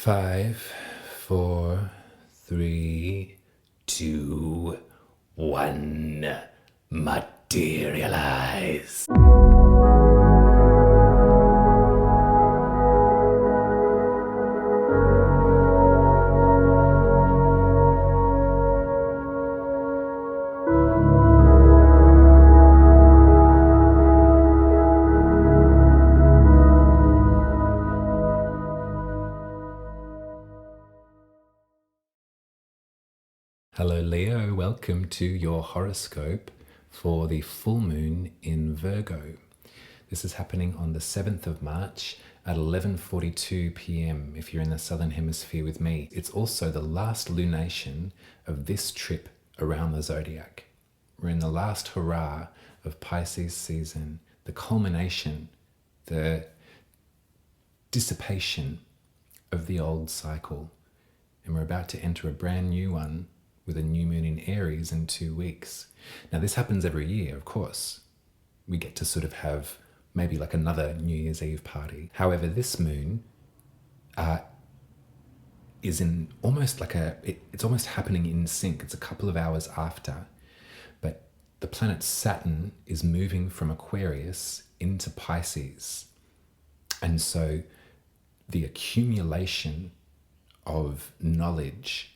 5, 4, 3, 2, 1. Materialize. Hello Leo, welcome to your horoscope for the full moon in Virgo. This is happening on the 7th of March at 11:42 p.m. if you're in the southern hemisphere with me. It's also the last lunation of this trip around the zodiac. We're in the last hurrah of Pisces season, the culmination, the dissipation of the old cycle. And we're about to enter a brand new one with a new moon in Aries in 2 weeks. Now this happens every year, of course. We get to sort of have maybe like another New Year's Eve party. However, this moon is in almost like it's almost happening in sync. It's a couple of hours after, but the planet Saturn is moving from Aquarius into Pisces. And so the accumulation of knowledge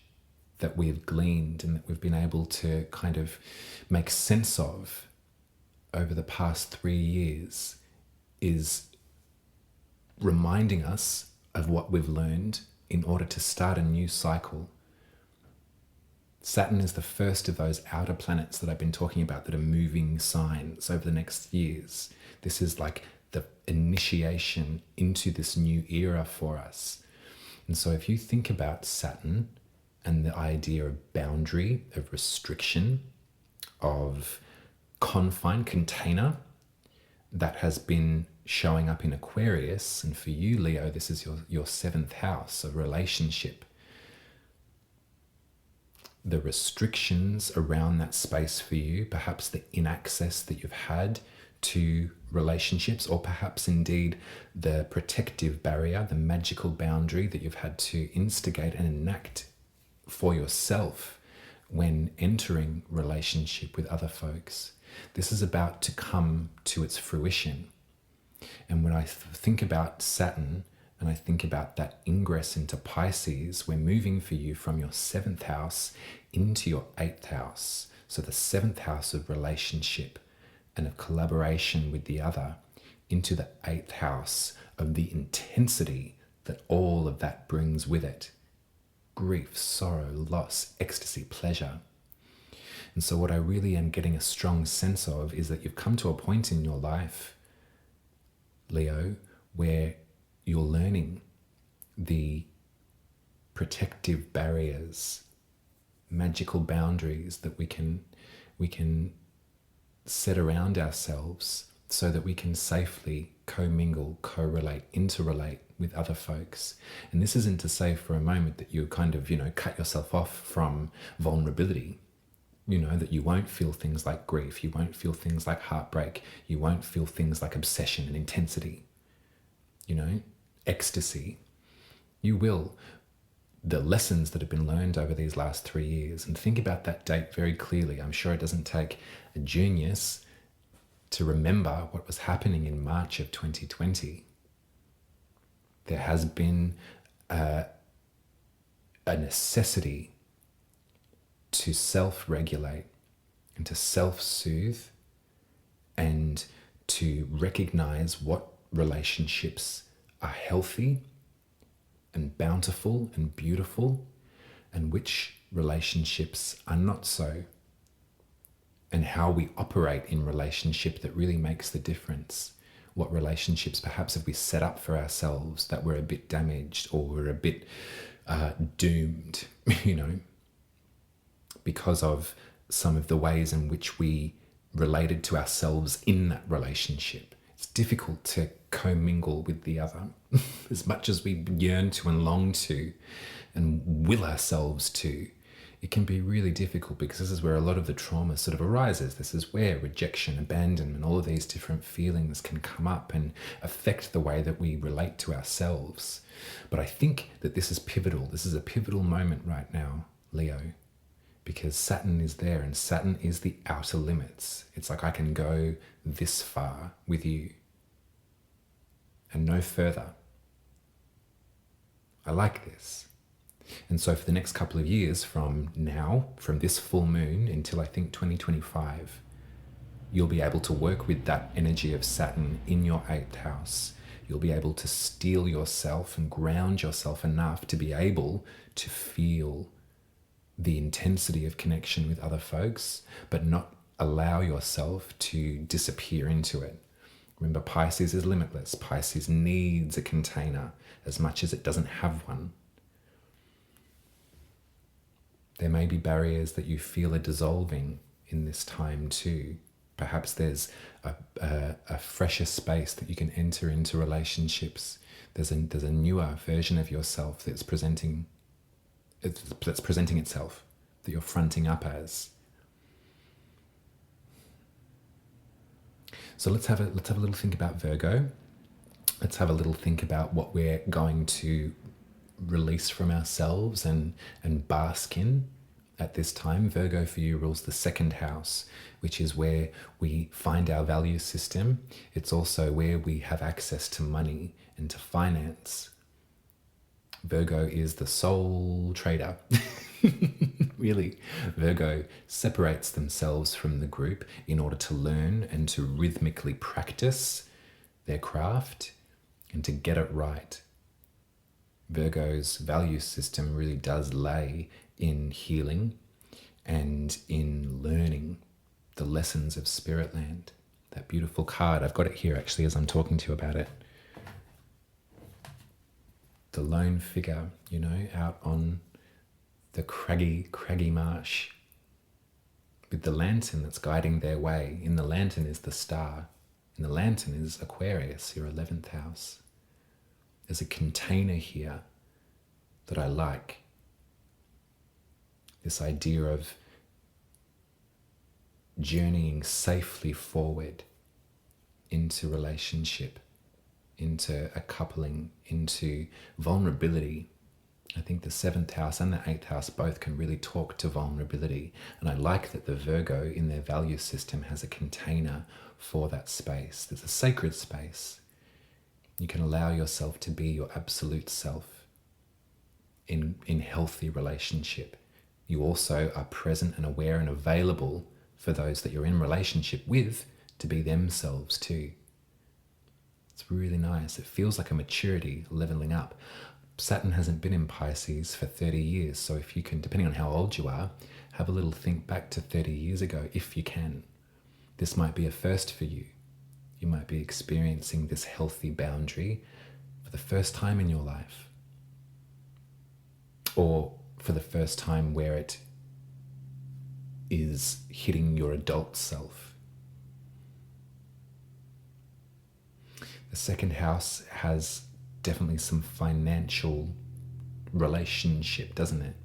that we've gleaned and that we've been able to kind of make sense of over the past 3 years is reminding us of what we've learned in order to start a new cycle. Saturn is the first of those outer planets that I've been talking about that are moving signs over the next years. This is like the initiation into this new era for us. And so if you think about Saturn and the idea of boundary, of restriction, of confine, container, that has been showing up in Aquarius. And for you, Leo, this is your 7th house of relationship. The restrictions around that space for you, perhaps the inaccess that you've had to relationships, or perhaps indeed the protective barrier, the magical boundary that you've had to instigate and enact for yourself when entering relationship with other folks. This is about to come to its fruition. And when I think about Saturn and I think about that ingress into Pisces, we're moving for you from your 7th house into your 8th house. So the 7th house of relationship and of collaboration with the other, into the 8th house of the intensity that all of that brings with it. Grief, sorrow, loss, ecstasy, pleasure. And so what I really am getting a strong sense of is that you've come to a point in your life, Leo, where you're learning the protective barriers, magical boundaries that we can set around ourselves so that we can safely co-mingle, co-relate, interrelate with other folks. And this isn't to say for a moment that you kind of, cut yourself off from vulnerability, that you won't feel things like grief, you won't feel things like heartbreak, you won't feel things like obsession and intensity, ecstasy. You will. The lessons that have been learned over these last 3 years, and think about that date very clearly. I'm sure it doesn't take a genius to remember what was happening in March of 2020. There has been a necessity to self-regulate and to self-soothe and to recognize what relationships are healthy and bountiful and beautiful and which relationships are not so, and how we operate in relationship that really makes the difference. What relationships perhaps have we set up for ourselves that were a bit damaged or were a bit doomed, because of some of the ways in which we related to ourselves in that relationship. It's difficult to commingle with the other as much as we yearn to and long to and will ourselves to. it can be really difficult because this is where a lot of the trauma sort of arises. This is where rejection, abandonment, all of these different feelings can come up and affect the way that we relate to ourselves. But I think that this is pivotal. This is a pivotal moment right now, Leo, because Saturn is there, and Saturn is the outer limits. It's like I can go this far with you and no further. I like this. And so for the next couple of years from now, from this full moon until I think 2025, you'll be able to work with that energy of Saturn in your 8th house. You'll be able to steel yourself and ground yourself enough to be able to feel the intensity of connection with other folks, but not allow yourself to disappear into it. Remember, Pisces is limitless. Pisces needs a container as much as it doesn't have one. There may be barriers that you feel are dissolving in this time too. Perhaps there's a fresher space that you can enter into relationships. There's a newer version of yourself that's presenting itself, that you're fronting up as. So let's have a little think about Virgo. Let's have a little think about what we're going to release from ourselves and bask in at this time. Virgo for you rules the 2nd house, which is where we find our value system. It's also where we have access to money and to finance. Virgo is the soul trader. Really, Virgo separates themselves from the group in order to learn and to rhythmically practice their craft and to get it right. Virgo's value system really does lay in healing and in learning the lessons of Spirit Land. That beautiful card, I've got it here actually as I'm talking to you about it. The lone figure, out on the craggy marsh with the lantern that's guiding their way. In the lantern is the star. In the lantern is Aquarius, your 11th house. There's a container here that I like. This idea of journeying safely forward into relationship, into a coupling, into vulnerability. I think the 7th house and the 8th house both can really talk to vulnerability. And I like that the Virgo in their value system has a container for that space. There's a sacred space. You can allow yourself to be your absolute self in healthy relationship. You also are present and aware and available for those that you're in relationship with to be themselves too. It's really nice. It feels like a maturity leveling up. Saturn hasn't been in Pisces for 30 years, so if you can, depending on how old you are, have a little think back to 30 years ago if you can. This might be a first for you. You might be experiencing this healthy boundary for the first time in your life, or for the first time where it is hitting your adult self. The 2nd house has definitely some financial relationship, doesn't it?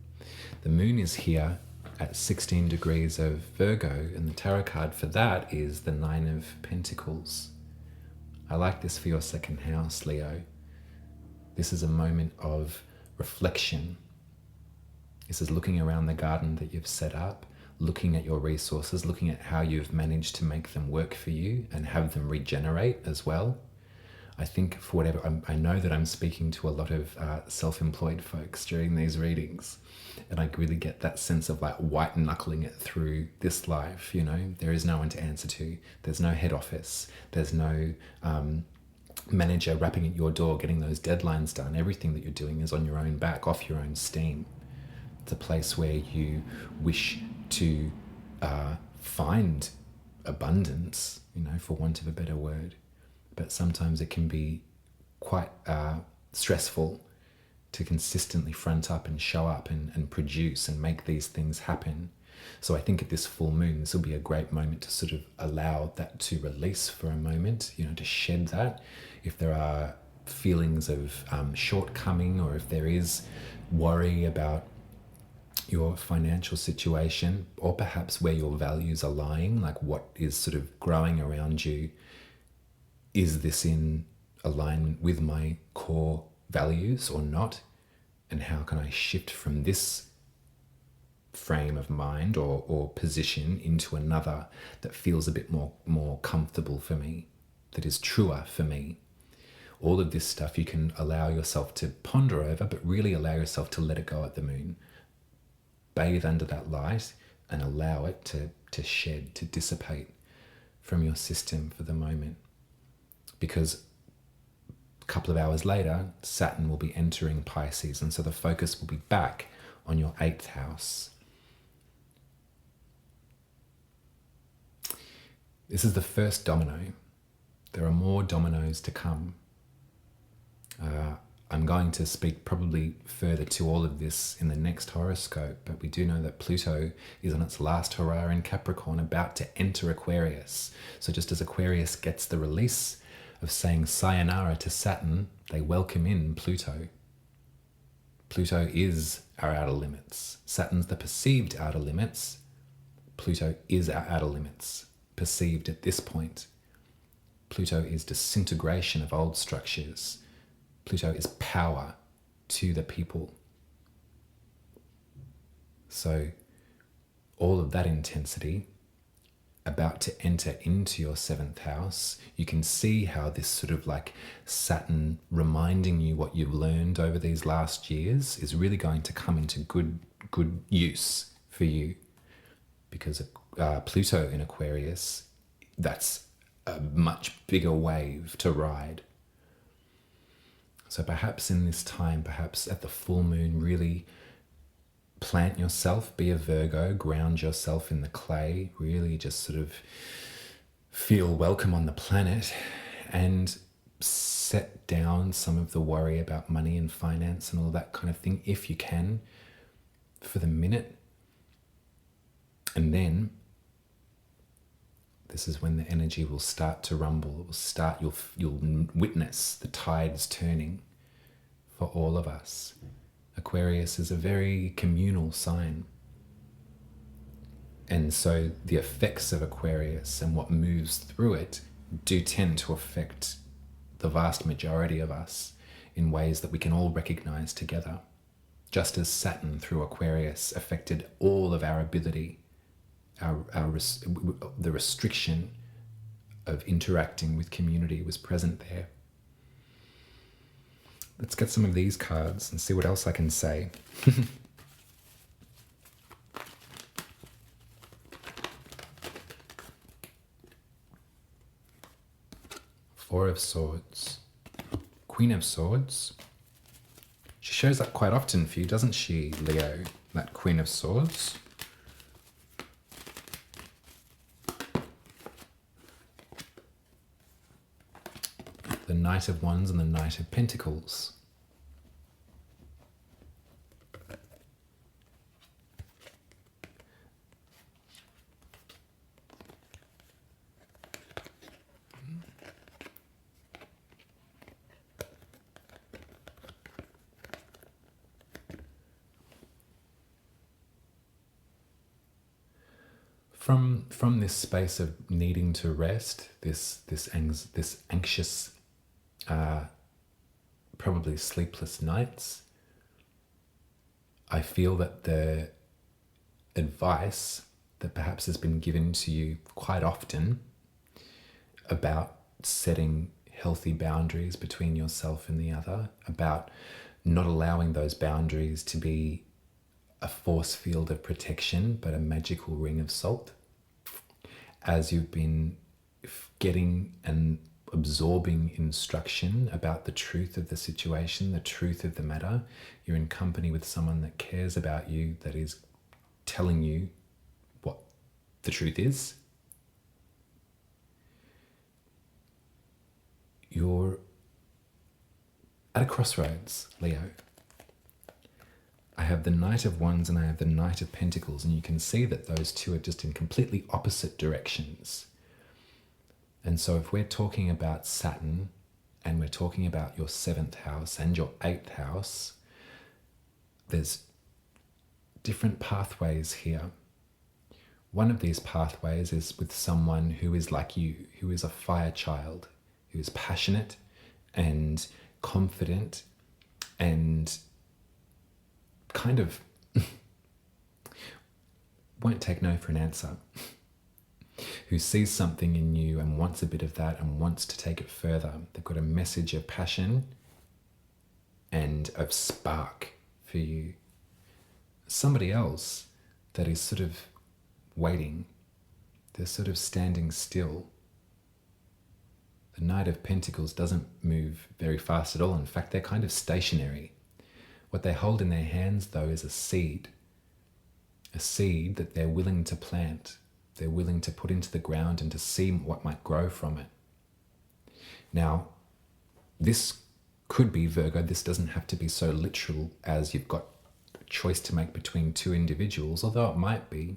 The moon is here at 16 degrees of Virgo, and the tarot card for that is the 9 of Pentacles. I like this for your 2nd house, Leo. This is a moment of reflection. This is looking around the garden that you've set up, looking at your resources, looking at how you've managed to make them work for you and have them regenerate as well. I think for whatever, I know that I'm speaking to a lot of self-employed folks during these readings, and I really get that sense of like white knuckling it through this life. There is no one to answer to. There's no head office. There's no manager rapping at your door, getting those deadlines done. Everything that you're doing is on your own back, off your own steam. It's a place where you wish to find abundance, for want of a better word. But sometimes it can be quite stressful to consistently front up and show up and produce and make these things happen. So I think at this full moon, this will be a great moment to sort of allow that to release for a moment, to shed that. If there are feelings of shortcoming, or if there is worry about your financial situation, or perhaps where your values are lying, like what is sort of growing around you. Is this in alignment with my core values or not? And how can I shift from this frame of mind or position into another that feels a bit more comfortable for me, that is truer for me? All of this stuff you can allow yourself to ponder over, but really allow yourself to let it go at the moon. Bathe under that light and allow it to shed, to dissipate from your system for the moment. Because a couple of hours later, Saturn will be entering Pisces, and so the focus will be back on your 8th house. This is the first domino. There are more dominoes to come. I'm going to speak probably further to all of this in the next horoscope, but we do know that Pluto is on its last hurrah in Capricorn, about to enter Aquarius. So just as Aquarius gets the release of saying sayonara to Saturn, they welcome in Pluto. Pluto is our outer limits. Saturn's the perceived outer limits. Pluto is our outer limits, perceived at this point. Pluto is disintegration of old structures. Pluto is power to the people. So all of that intensity about to enter into your 7th house, you can see how this sort of like Saturn reminding you what you've learned over these last years is really going to come into good use for you. Because Pluto in Aquarius, that's a much bigger wave to ride. So perhaps in this time, perhaps at the full moon, really plant yourself, be a Virgo, ground yourself in the clay, really just sort of feel welcome on the planet, and set down some of the worry about money and finance and all that kind of thing, if you can, for the minute. And then this is when the energy will start to rumble. It will start, you'll witness the tides turning for all of us. Aquarius is a very communal sign. And so the effects of Aquarius and what moves through it do tend to affect the vast majority of us in ways that we can all recognize together. Just as Saturn through Aquarius affected all of our ability, the restriction of interacting with community was present there. Let's get some of these cards and see what else I can say. Four of Swords, Queen of Swords. She shows up quite often for you, doesn't she, Leo? That Queen of Swords. The Knight of Wands and the Knight of Pentacles. From this space of needing to rest, this anxious, probably sleepless nights, I feel that the advice that perhaps has been given to you quite often about setting healthy boundaries between yourself and the other, about not allowing those boundaries to be a force field of protection, but a magical ring of salt. As you've been getting and absorbing instruction about the truth of the situation, the truth of the matter, you're in company with someone that cares about you, that is telling you what the truth is. You're at a crossroads, Leo. I have the Knight of Wands and I have the Knight of Pentacles, and you can see that those two are just in completely opposite directions. And so if we're talking about Saturn and we're talking about your 7th house and your 8th house, there's different pathways here. One of these pathways is with someone who is like you, who is a fire child, who is passionate and confident and kind of won't take no for an answer, who sees something in you and wants a bit of that and wants to take it further. They've got a message of passion and of spark for you. Somebody else that is sort of waiting, they're sort of standing still. The Knight of Pentacles doesn't move very fast at all. In fact, they're kind of stationary. What they hold in their hands, though, is a seed that they're willing to plant. They're willing to put into the ground and to see what might grow from it. Now, this could be, Virgo, this doesn't have to be so literal as you've got a choice to make between two individuals, although it might be.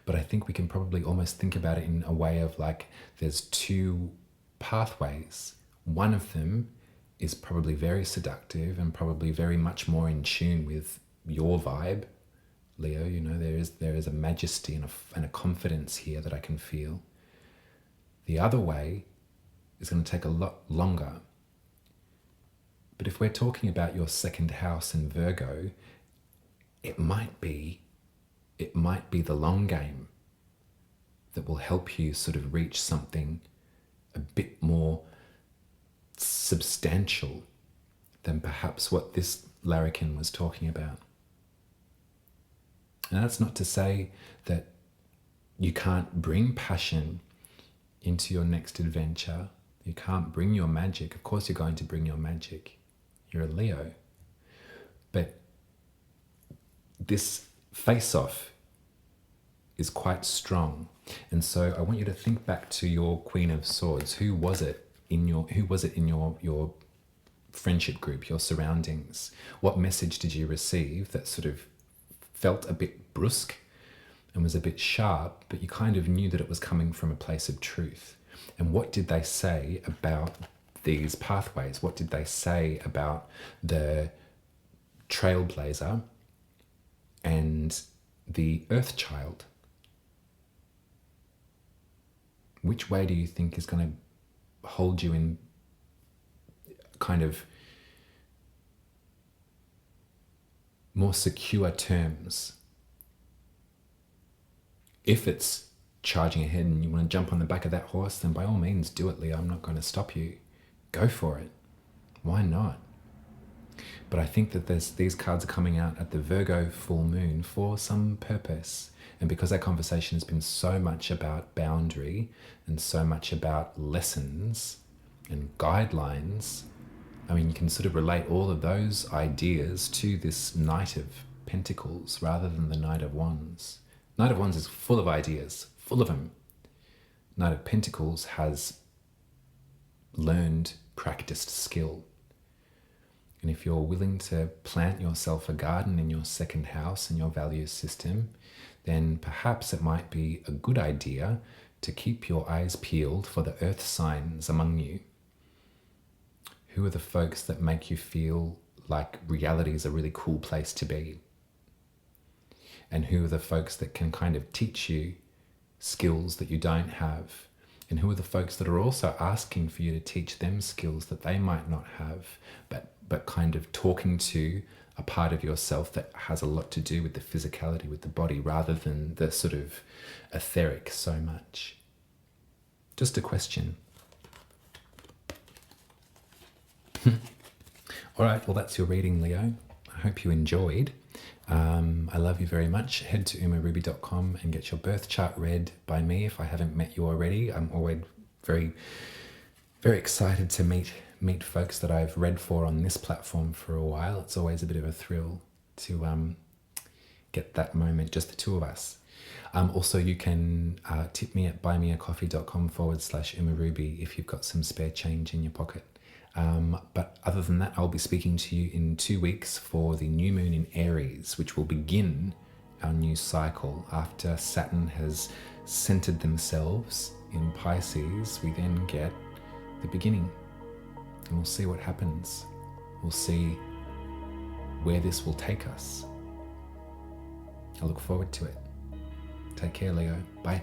But I think we can probably almost think about it in a way of like there's two pathways. One of them is probably very seductive and probably very much more in tune with your vibe, Leo. You know, there is a majesty and a confidence here that I can feel. The other way is going to take a lot longer. But if we're talking about your second house in Virgo, it might be the long game that will help you sort of reach something a bit more substantial than perhaps what this larrikin was talking about. And that's not to say that you can't bring passion into your next adventure. You can't bring your magic. Of course you're going to bring your magic. You're a Leo. But this face-off is quite strong. And so I want you to think back to your Queen of Swords. Who was it in your friendship group, your surroundings? What message did you receive that sort of felt a bit brusque and was a bit sharp, but you kind of knew that it was coming from a place of truth? And what did they say about these pathways? What did they say about the trailblazer and the earth child? Which way do you think is going to hold you in kind of more secure terms? If it's charging ahead and you want to jump on the back of that horse, then by all means do it, Leo. I'm not going to stop you. Go for it. Why not? But I think that these cards are coming out at the Virgo full moon for some purpose. And because our conversation has been so much about boundary and so much about lessons and guidelines, I mean, you can sort of relate all of those ideas to this Knight of Pentacles rather than the Knight of Wands. Knight of Wands is full of ideas, full of them. Knight of Pentacles has learned, practiced skill. And if you're willing to plant yourself a garden in your second house and your value system, then perhaps it might be a good idea to keep your eyes peeled for the earth signs among you. Who are the folks that make you feel like reality is a really cool place to be? And who are the folks that can kind of teach you skills that you don't have? And who are the folks that are also asking for you to teach them skills that they might not have, but kind of talking to a part of yourself that has a lot to do with the physicality, with the body, rather than the sort of etheric so much? Just a question. All right, well, that's your reading, Leo. I hope you enjoyed. I love you very much. Head to umaruby.com and get your birth chart read by me if I haven't met you already. I'm always very, very excited to meet folks that I've read for on this platform for a while. It's always a bit of a thrill to get that moment, just the two of us. Also, you can tip me at buymeacoffee.com/umaruby if you've got some spare change in your pocket. But other than that, I'll be speaking to you in 2 weeks for the new moon in Aries, which will begin our new cycle. After Saturn has centered themselves in Pisces, we then get the beginning. And we'll see what happens. We'll see where this will take us. I look forward to it. Take care, Leo. Bye.